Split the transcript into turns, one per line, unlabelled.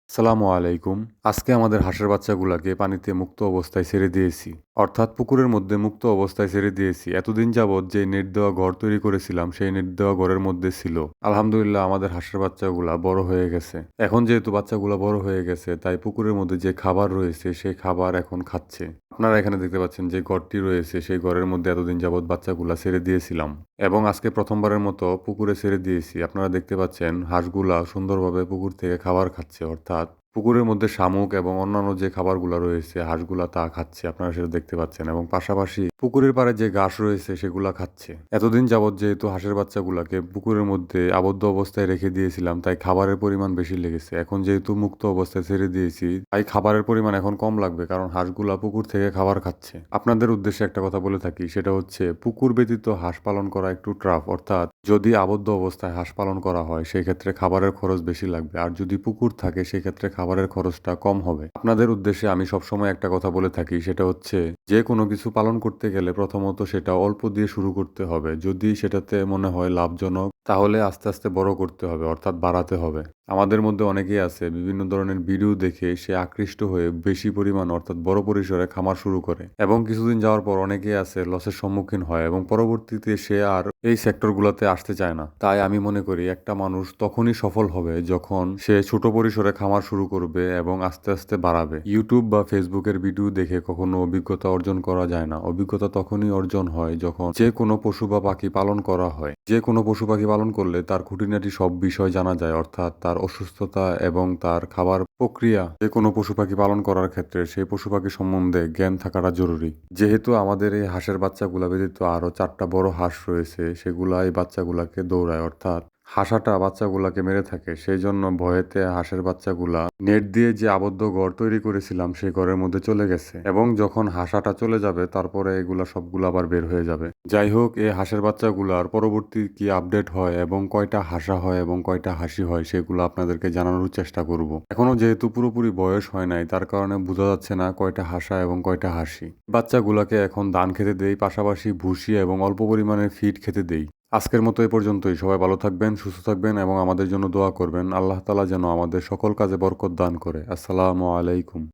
আসসালামু আলাইকুম। আজকে আমাদের হাঁসের বাচ্চাগুলাকে পানিতে মুক্ত অবস্থায় ছেড়ে দিয়েছি। অর্থাৎ পুকুরের মধ্যে মুক্ত অবস্থায় ছেড়ে দিয়েছি। এতদিন যাবৎ যে নেট দেওয়া ঘর তৈরি করেছিলাম সেই নেট দেওয়া ঘরের মধ্যে ছিল। আলহামদুলিল্লাহ আমাদের হাঁসের বাচ্চাগুলা বড় হয়ে গেছে। এখন যেহেতু বাচ্চাগুলা বড় হয়ে গেছে তাই পুকুরের মধ্যে যে খাবার রয়েছে সেই খাবার এখন খাচ্ছে। আপনারা এখানে দেখতে পাচ্ছেন যে ঘরটি রয়েছে সেই ঘরের মধ্যে এতদিন যাবৎ বাচ্চাগুলা ছেড়ে দিয়েছিলাম এবং আজকে প্রথমবারের মতো পুকুরে ছেড়ে দিয়েছি। আপনারা দেখতে পাচ্ছেন হাঁসগুলা সুন্দরভাবে পুকুর থেকে খাবার খাচ্ছে, অর্থাৎ পুকুরের মধ্যে শামুক এবং অন্যান্য যে খাবারগুলা রয়েছে হাঁসগুলা তা খাচ্ছে, আপনারা সেটা দেখতে পাচ্ছেন। এবং পাশাপাশি পুকুরের পাড়ে যে ঘাস রয়েছে সেগুলা খাচ্ছে। এতদিন যাবৎ যেহেতু হাঁসের বাচ্চাগুলাকে পুকুরের মধ্যে আবদ্ধ অবস্থায় রেখে দিয়েছিলাম তাই খাবারের পরিমাণ বেশি লেগেছে। এখন যেহেতু মুক্ত অবস্থায় ছেড়ে দিয়েছি তাই খাবারের পরিমাণ এখন কম লাগবে, কারণ হাঁসগুলা পুকুর থেকে খাবার খাচ্ছে। আপনাদের উদ্দেশ্যে একটা কথা বলে থাকি, সেটা হচ্ছে পুকুর ব্যতীত হাঁস পালন করা একটু ট্রাফ। অর্থাৎ যদি আবদ্ধ অবস্থায় হাঁস পালন করা হয় সেই ক্ষেত্রে খাবারের খরচ বেশি লাগবে, আর যদি পুকুর থাকে সেক্ষেত্রে খাবারের খরচটা কম হবে। আপনাদের উদ্দেশ্যে আমি সবসময় একটা কথা বলে থাকি, সেটা হচ্ছে যে কোনো কিছু পালন করতে গেলে প্রথমত সেটা অল্প দিয়ে শুরু করতে হবে। যদি সেটাতে মনে হয় লাভজনক তাহলে আস্তে আস্তে বড় করতে হবে, অর্থাৎ বাড়াতে হবে। আমাদের মধ্যে অনেকেই আছে বিভিন্ন ধরনের ভিডিও দেখে সে আকৃষ্ট হয়ে বেশি পরিমাণ অর্থাৎ বড় পরিসরে খামার শুরু করে এবং কিছুদিন যাওয়ার পর অনেকেই আছে লসের সম্মুখীন হয় এবং পরবর্তীতে সে আর এই সেক্টরগুলোতে আসতে চায় না। তাই আমি মনে করি একটা মানুষ তখনই সফল হবে যখন সে ছোট পরিসরে খামার শুরু করবে এবং আস্তে আস্তে বাড়াবে। ইউটিউব বা ফেসবুকের ভিডিও দেখে কখনো অভিজ্ঞতা অর্জন করা যায় না। অভিজ্ঞতা তখনই অর্জন হয় যখন যে কোনো পশু বা পাখি পালন করা হয়। যে কোনো পশু পাখি পালন করলে তার খুঁটিনাটি সব বিষয় জানা যায়, অর্থাৎ তার অসুস্থতা এবং তার খাবার প্রক্রিয়া। যে কোনো পশু পাখি পালন করার ক্ষেত্রে সেই পশু পাখি সম্বন্ধে জ্ঞান থাকাটা জরুরি। যেহেতু আমাদের এই হাঁসের বাচ্চাগুলা ব্যতীত আরো 4টা বড় হাঁস রয়েছে, সেগুলা এই বাচ্চাগুলাকে দৌড়ায়, অর্থাৎ হাসাটা বাচ্চাগুলাকে মেরে থাকে। সেই জন্য ভয়েতে হাঁসের বাচ্চাগুলা নেট দিয়ে যে আবদ্ধ ঘর তৈরি করেছিলাম সেই ঘরের মধ্যে চলে গেছে এবং যখন হাসাটা চলে যাবে তারপরে এগুলা সবগুলো আবার বের হয়ে যাবে। যাই হোক, এই হাঁসের বাচ্চাগুলার পরবর্তী কি আপডেট হয় এবং কয়টা হাসা হয় এবং কয়টা হাসি হয় সেগুলো আপনাদেরকে জানানোর চেষ্টা করব। এখনো যেহেতু পুরোপুরি বয়স হয় নাই তার কারণে বোঝা যাচ্ছে না কয়টা হাসা এবং কয়টা হাসি। বাচ্চাগুলাকে এখন ধান খেতে দেই, পাশাপাশি ভুসি এবং অল্প পরিমাণে ফিড খেতে দেই। আজকের মতো এ পর্যন্তই। সবাই ভালো থাকবেন, সুস্থ থাকবেন এবং আমাদের জন্য দোয়া করবেন। আল্লাহ তাআলা যেন আমাদের সকল কাজে বরকত দান করে। আসসালামু আলাইকুম।